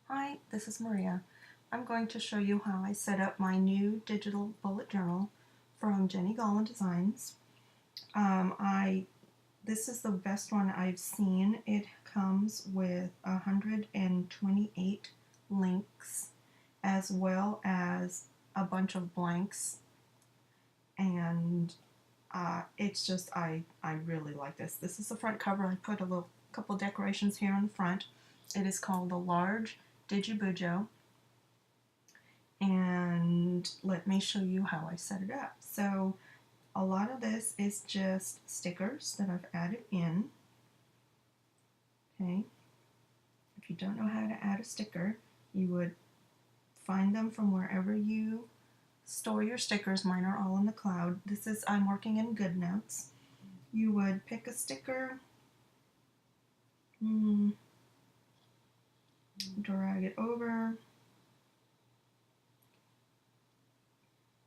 Hi, this is Maria. I'm going to show you how I set up my new digital bullet journal from Gollan Designs. This is the best one I've seen. It comes with 128 links as well as a bunch of blanks, and it's just I really like this. This is the front cover. I put a couple decorations here in the front. It is called the Large DigiBujo. And let me show you how I set it up. So a lot of this is just stickers that I've added in. Okay, if you don't know how to add a sticker, you would find them from wherever you store your stickers. Mine are all in the cloud. I'm working in Goodnotes. You would pick a sticker, drag it over,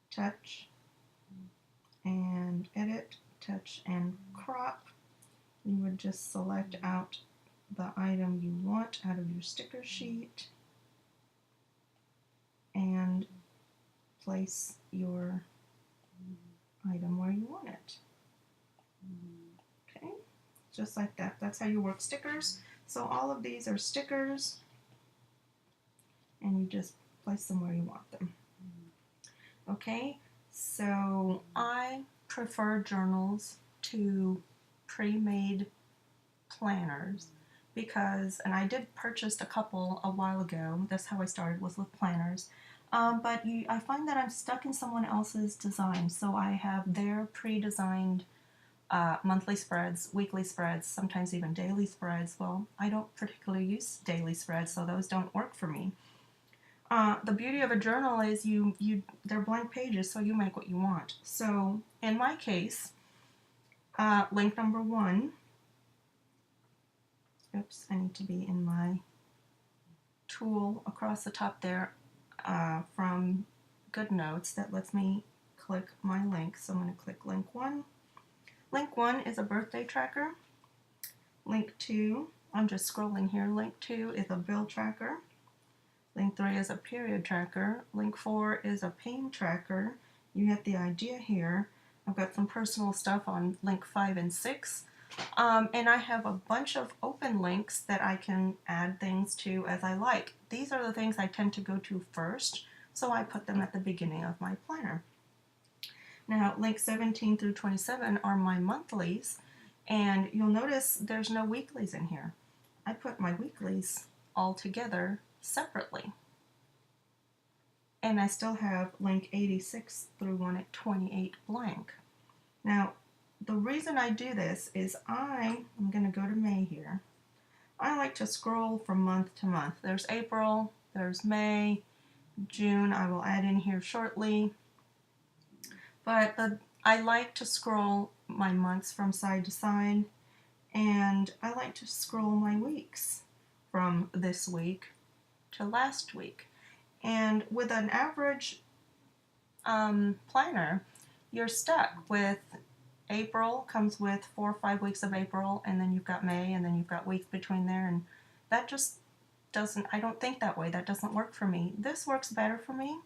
touch and edit, touch and crop. You would just select out the item you want out of your sticker sheet and place your item where you want it. Okay, just like that. That's how you work stickers. So all of these are stickers, and you just place them where you want them. Okay, so I prefer journals to pre-made planners because, and I did purchase a couple a while ago. That's how I started, was with planners. But I find that I'm stuck in someone else's design, so I have their pre-designed monthly spreads, weekly spreads, sometimes even daily spreads. Well, I don't particularly use daily spreads, so those don't work for me. The beauty of a journal is they're blank pages, so you make what you want. So in my case, link number 1. Oops, I need to be in my tool across the top there from Goodnotes that lets me click my link. So I'm going to click link 1. Link 1 is a birthday tracker. Link 2, I'm just scrolling here. Link 2 is a bill tracker. Link 3 is a period tracker. Link 4 is a pain tracker. You get the idea here. I've got some personal stuff on link 5 and 6. And I have a bunch of open links that I can add things to as I like. These are the things I tend to go to first, so I put them at the beginning of my planner. Now, links 17 through 27 are my monthlies, and you'll notice there's no weeklies in here. I put my weeklies all together separately. And I still have link 86 through 128 blank. Now, the reason I do this is I'm going to go to May here. I like to scroll from month to month. There's April, there's May, June I will add in here shortly. But I like to scroll my months from side to side, and I like to scroll my weeks from this week to last week. And with an average planner, you're stuck with April comes with 4 or 5 weeks of April, and then you've got May, and then you've got weeks between there, and that just doesn't, I don't think that way. That doesn't work for me. This works better for me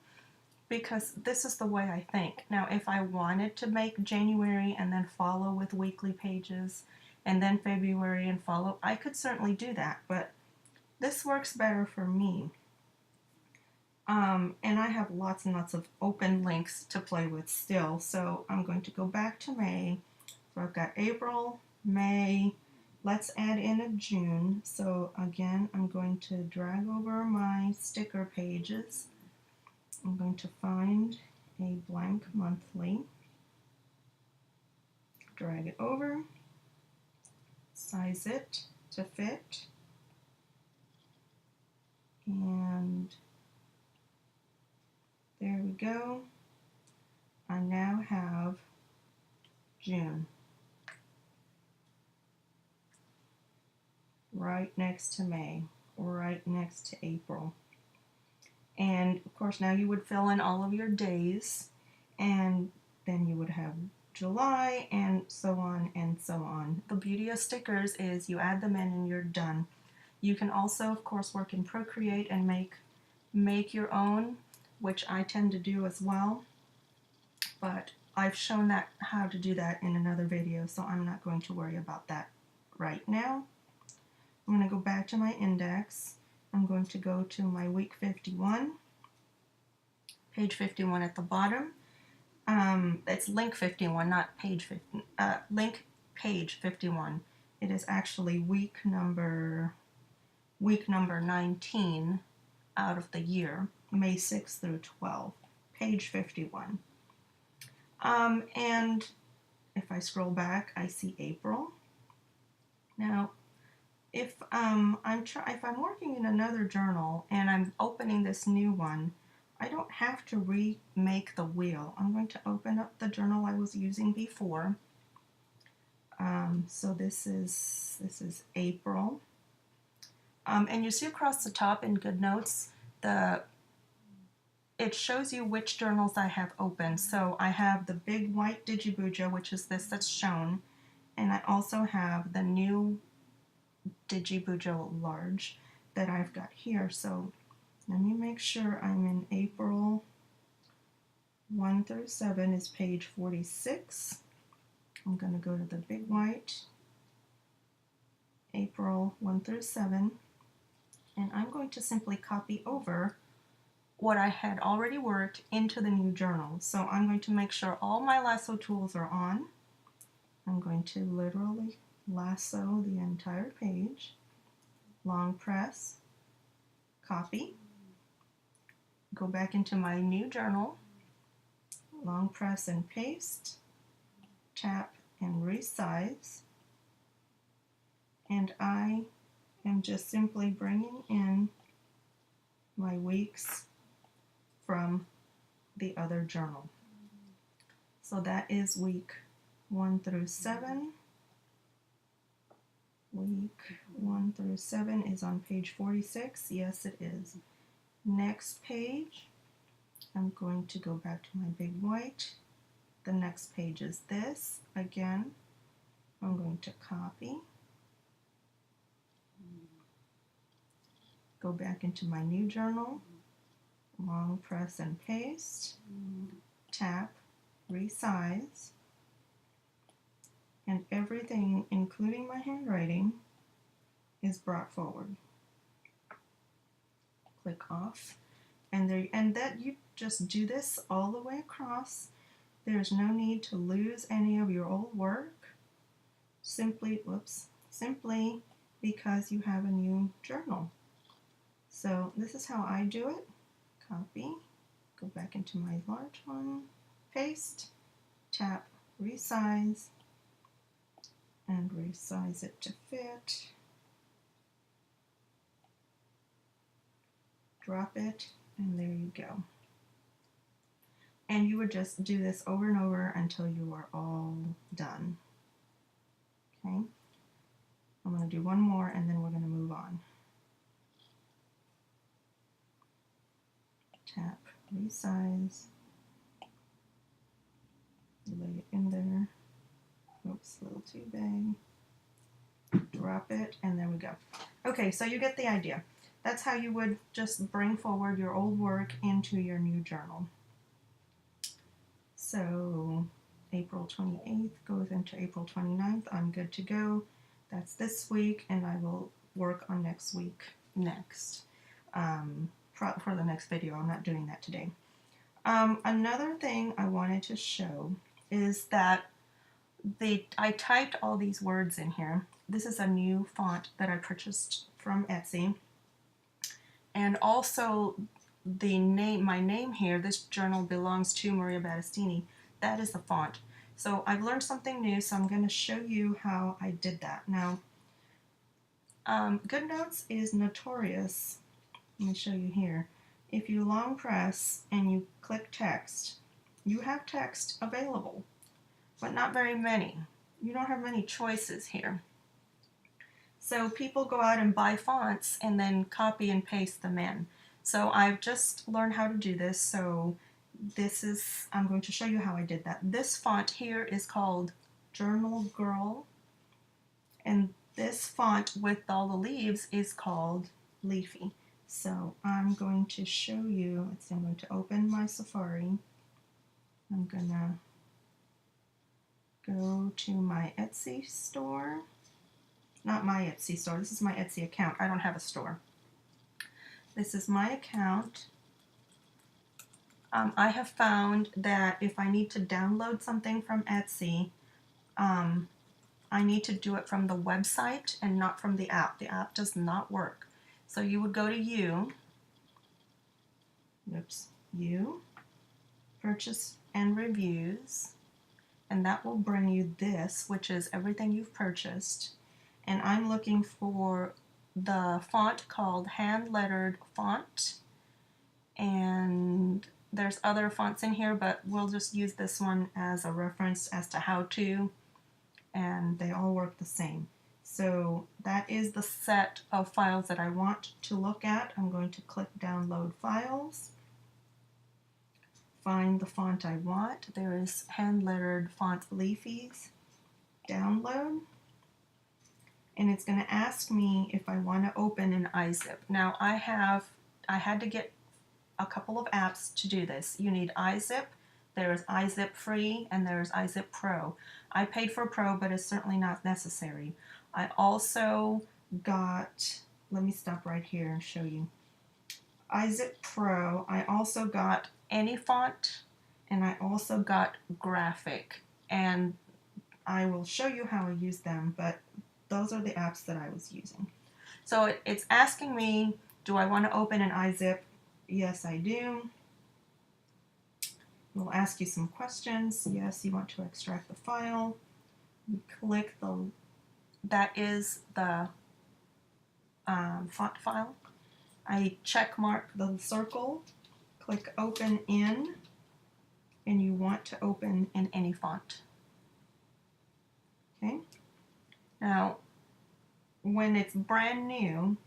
because this is the way I think. Now, if I wanted to make January and then follow with weekly pages, and then February and follow, I could certainly do that, but this works better for me. And I have lots and lots of open links to play with still, so I'm going to go back to May. So I've got April, May, let's add in a June. So again, I'm going to drag over my sticker pages. I'm going to find a blank monthly, drag it over, size it to fit, and there we go. I now have June right next to May, right next to April. And of course now you would fill in all of your days, and then you would have July, and so on and so on. The beauty of stickers is you add them in and you're done. You can also, of course, work in Procreate and make your own, which I tend to do as well, but I've shown that how to do that in another video, so I'm not going to worry about that right now. I'm going to go back to my index. I'm going to go to my week 51, page 51 at the bottom. It's link 51, not page 50. Link page 51. It is actually week number 19 out of the year, May 6th through 12, page 51. And if I scroll back, I see April. Now, if I'm working in another journal and I'm opening this new one, I don't have to remake the wheel. I'm going to open up the journal I was using before. So this is April. And you see across the top in Goodnotes, it shows you which journals I have open. So I have the big white DigiBujo, which is this that's shown, and I also have the new DigiBujo large that I've got here. So let me make sure I'm in April 1 through 7 is page 46. I'm going to go to the big white, April 1 through 7, and I'm going to simply copy over what I had already worked into the new journal. So I'm going to make sure all my lasso tools are on. I'm going to literally lasso the entire page, long press, copy, go back into my new journal, long press and paste, tap and resize, and I am just simply bringing in my weeks from the other journal. So that is week 1 through 7. Week 1 through 7 is on page 46. Yes, it is. Next page, I'm going to go back to my big white. The next page is this. Again, I'm going to copy, go back into my new journal, long press and paste, tap, resize, and everything, including my handwriting, is brought forward. Click off, and that you just do this all the way across. There's no need to lose any of your old work, simply because you have a new journal. So this is how I do it. Copy, go back into my large one, paste, tap, resize, and resize it to fit. Drop it, and there you go. And you would just do this over and over until you are all done. Okay? I'm going to do one more and then we're going to move on. Tap, resize, lay it in there. Oops, a little too big. Drop it, and there we go. Okay, so you get the idea. That's how you would just bring forward your old work into your new journal. So April 28th goes into April 29th. I'm good to go. That's this week, and I will work on next week next. For the next video. I'm not doing that today. Another thing I wanted to show is that I typed all these words in here. This is a new font that I purchased from Etsy. And also my name here, this journal belongs to Maria Battistini. That is the font. So I've learned something new, so I'm going to show you how I did that. Now, Goodnotes is notorious. Let me show you here. If you long press and you click text, you have text available, but not very many. You don't have many choices here. So people go out and buy fonts and then copy and paste them in. So I've just learned how to do this. So I'm going to show you how I did that. This font here is called Journal Girl, and this font with all the leaves is called Leafy. So I'm going to show you, let's see, I'm going to open my Safari. I'm gonna go to my Etsy store. Not my Etsy store, this is my Etsy account. I don't have a store. This is my account. I have found that if I need to download something from Etsy, I need to do it from the website and not from the app. The app does not work. So you would go to You, Purchase and Reviews, and that will bring you this, which is everything you've purchased. And I'm looking for the font called Hand Lettered Font, and there's other fonts in here, but we'll just use this one as a reference as to how to, and they all work the same. So that is the set of files that I want to look at. I'm going to click Download Files, find the font I want. There is Hand Lettered Font Leafies, download, and it's going to ask me if I want to open an iZip. Now I had to get a couple of apps to do this. You need iZip, there's iZip Free, and there's iZip Pro. I paid for Pro, but it's certainly not necessary. I also got, let me stop right here and show you. iZip Pro, I also got Anyfont, and I also got Graphic, and I will show you how I use them, but those are the apps that I was using. So it's asking me, do I want to open an iZip? Yes, I do. It will ask you some questions. Yes, you want to extract the file. You click that is the font file. I check mark the circle, click Open In, and you want to open in any font. Okay. Now, when it's brand new,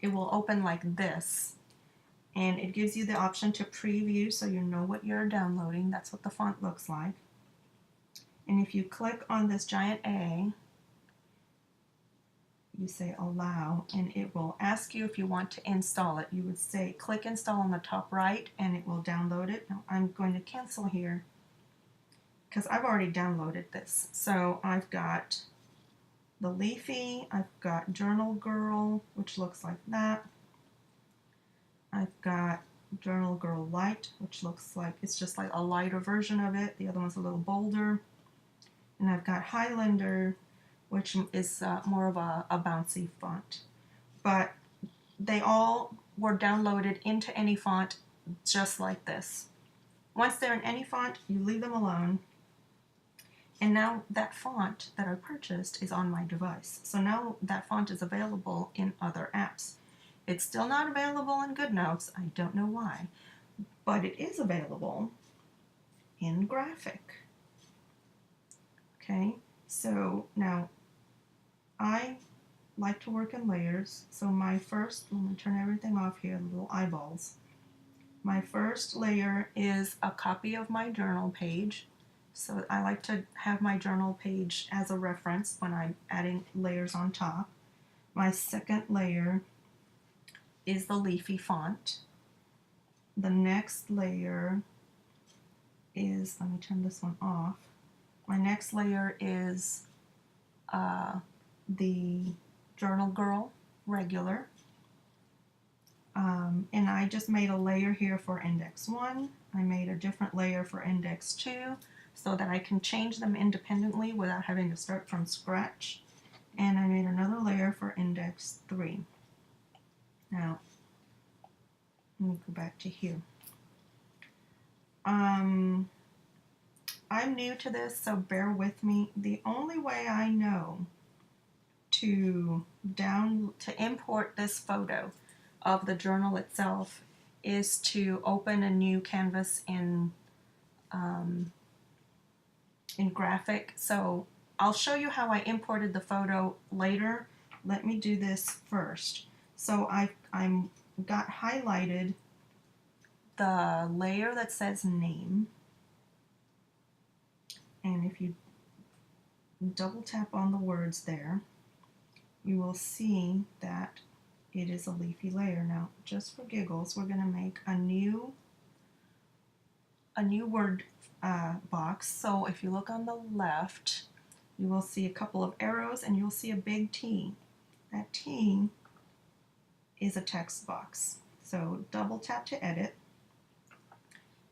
it will open like this, and it gives you the option to preview so you know what you're downloading. That's what the font looks like. And if you click on this giant A, you say allow, and it will ask you if you want to install it. You would say click install on the top right, and it will download it. Now I'm going to cancel here because I've already downloaded this. So I've got the Leafy, I've got Journal Girl, which looks like that. I've got Journal Girl Light, which looks like it's just like a lighter version of it. The other one's a little bolder. And I've got Highlander, which is more of a bouncy font. But they all were downloaded into Anyfont just like this. Once they're in Anyfont, you leave them alone. And now that font that I purchased is on my device. So now that font is available in other apps. It's still not available in Goodnotes. I don't know why. But it is available in Graphic. Okay, so now I like to work in layers. So my first, let me turn everything off here, the little eyeballs. My first layer is a copy of my journal page. So I like to have my journal page as a reference when I'm adding layers on top. My second layer is the Leafy font. The next layer is, let me turn this one off. My next layer is the Journal Girl regular. And I just made a layer here for index 1. I made a different layer for index 2 so that I can change them independently without having to start from scratch. And I made another layer for index 3. Now, let me go back to here. I'm new to this, so bear with me. The only way I know to import this photo of the journal itself is to open a new canvas in Graphic. So I'll show you how I imported the photo later. Let me do this first. So I'm got highlighted the layer that says name, and if you double tap on the words there, you will see that it is a leafy layer. Now, just for giggles, we're going to make a new word box. So if you look on the left, you will see a couple of arrows and you'll see a big T. That T is a text box. So double tap to edit.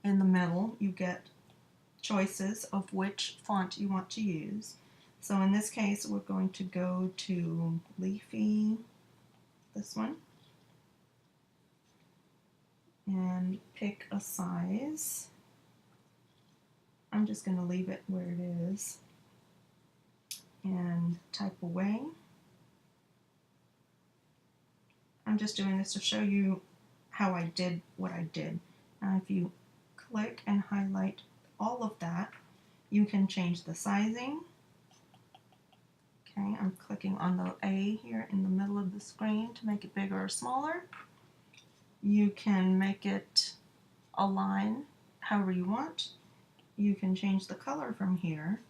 In the middle, you get choices of which font you want to use. So in this case, we're going to go to Leafy, this one, and pick a size. I'm just going to leave it where it is and type away. I'm just doing this to show you how I did what I did. Now if you click and highlight all of that, you can change the sizing. Okay, I'm clicking on the A here in the middle of the screen to make it bigger or smaller. You can make it align however you want. You can change the color from here,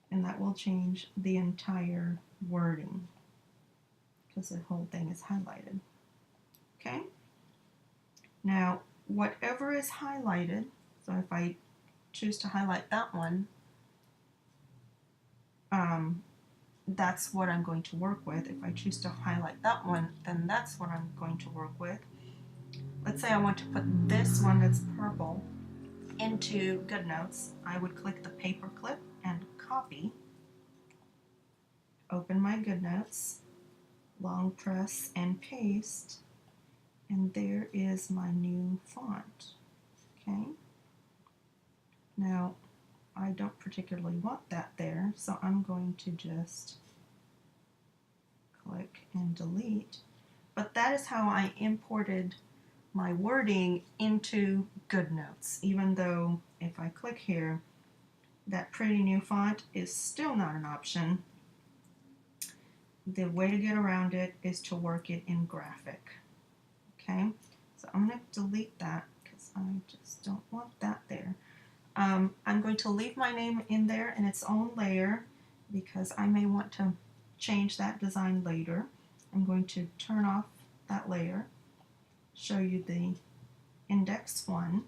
and that will change the entire wording because the whole thing is highlighted. Okay? Now, whatever is highlighted, so if I choose to highlight that one, that's what I'm going to work with. If I choose to highlight that one, then that's what I'm going to work with. Let's say I want to put this one that's purple into Goodnotes. I would click the paper clip and copy, open my Goodnotes, long press and paste, and there is my new font. Okay. Now, I don't particularly want that there, so I'm going to just click and delete. But that is how I imported my wording into Goodnotes, even though if I click here, that pretty new font is still not an option. The way to get around it is to work it in Graphic. Okay, so I'm going to delete that because I just don't want that there. I'm going to leave my name in there in its own layer because I may want to change that design later. I'm going to turn off that layer, show you the index 1,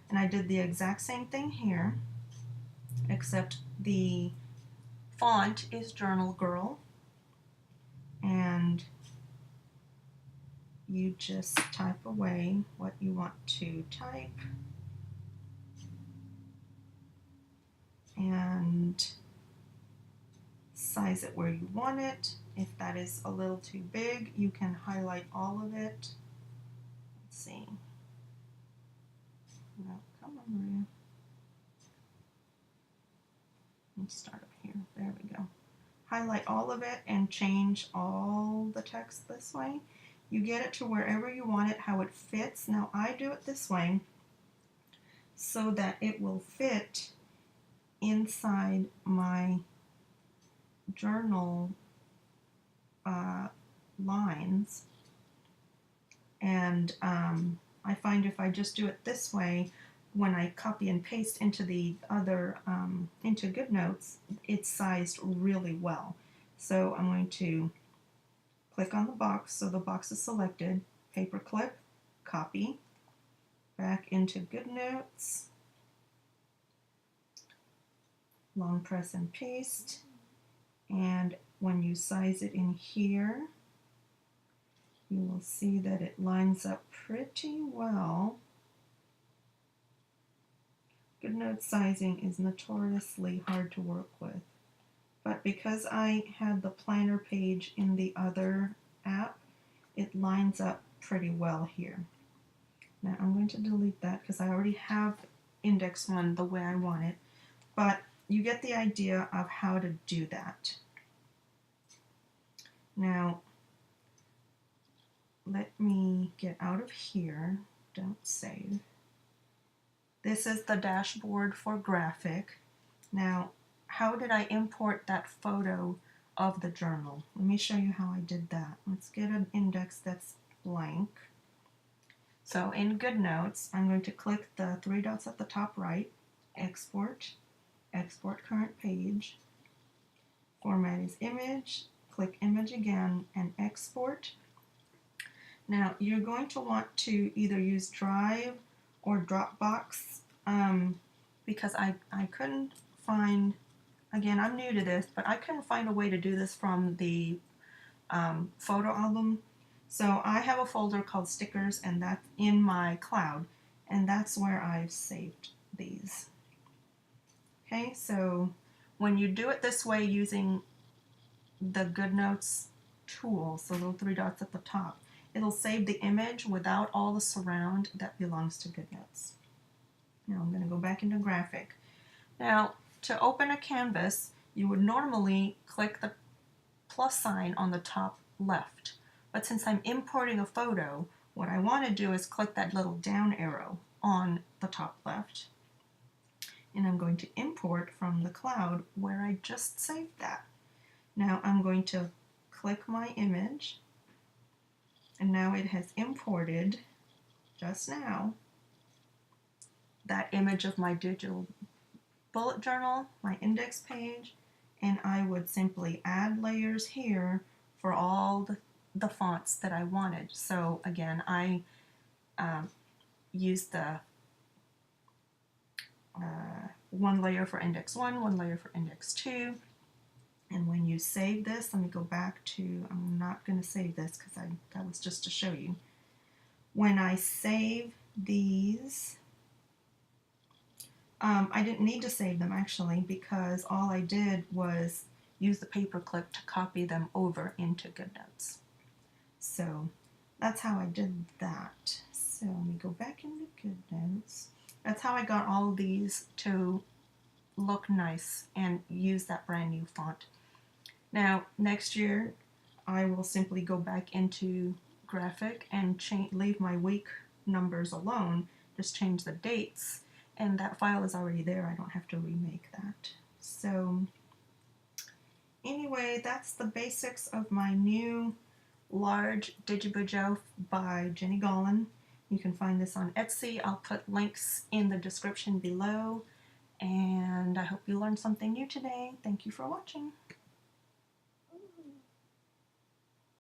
and I did the exact same thing here, except the font is Journal Girl, and you just type away what you want to type and size it where you want it. If that is a little too big, you can highlight all of it. Let's see. No, come on, Maria. Let's start up here. There we go. Highlight all of it and change all the text this way. You get it to wherever you want it, how it fits. Now I do it this way so that it will fit inside my journal lines, and I find if I just do it this way, when I copy and paste into the other into Goodnotes, it's sized really well. So I'm going to click on the box so the box is selected, paper clip, copy, back into Goodnotes, long press and paste, and when you size it in here, you will see that it lines up pretty well. Goodnotes sizing is notoriously hard to work with, but because I had the planner page in the other app, it lines up pretty well here. Now I'm going to delete that because I already have index 1 the way I want it, but you get the idea of how to do that. Now, let me get out of here. Don't save. This is the dashboard for Graphic. Now, how did I import that photo of the journal? Let me show you how I did that. Let's get an index that's blank. So in Goodnotes, I'm going to click the 3 dots at the top right, Export, Export Current Page, Format is image, click image again, and export. Now you're going to want to either use Drive or Dropbox because I couldn't find, again, I'm new to this, but I couldn't find a way to do this from the photo album. So I have a folder called stickers, and that's in my cloud, and that's where I've saved these. Okay, so when you do it this way using the Goodnotes tool, so little three dots at the top, it'll save the image without all the surround that belongs to Goodnotes. Now I'm going to go back into Graphic. Now to open a canvas, you would normally click the plus sign on the top left. But since I'm importing a photo, what I want to do is click that little down arrow on the top left. And I'm going to import from the cloud where I just saved that. Now I'm going to click my image, and now it has imported, just now, that image of my digital bullet journal, my index page, and I would simply add layers here for all the fonts that I wanted. So again, I used the one layer for index 1, one layer for index 2, and when you save this, let me go back to, I'm not going to save this because that was just to show you. When I save these, I didn't need to save them actually, because all I did was use the paperclip to copy them over into Goodnotes. So that's how I did that. So let me go back into Goodnotes. That's how I got all of these to look nice and use that brand new font. Now next year I will simply go back into Graphic and leave my week numbers alone, just change the dates, and that file is already there. I don't have to remake that. So anyway, that's the basics of my new large DigiBujo by Jenny Gollan. You can find this on Etsy. I'll put links in the description below, and I hope you learned something new today. Thank you for watching.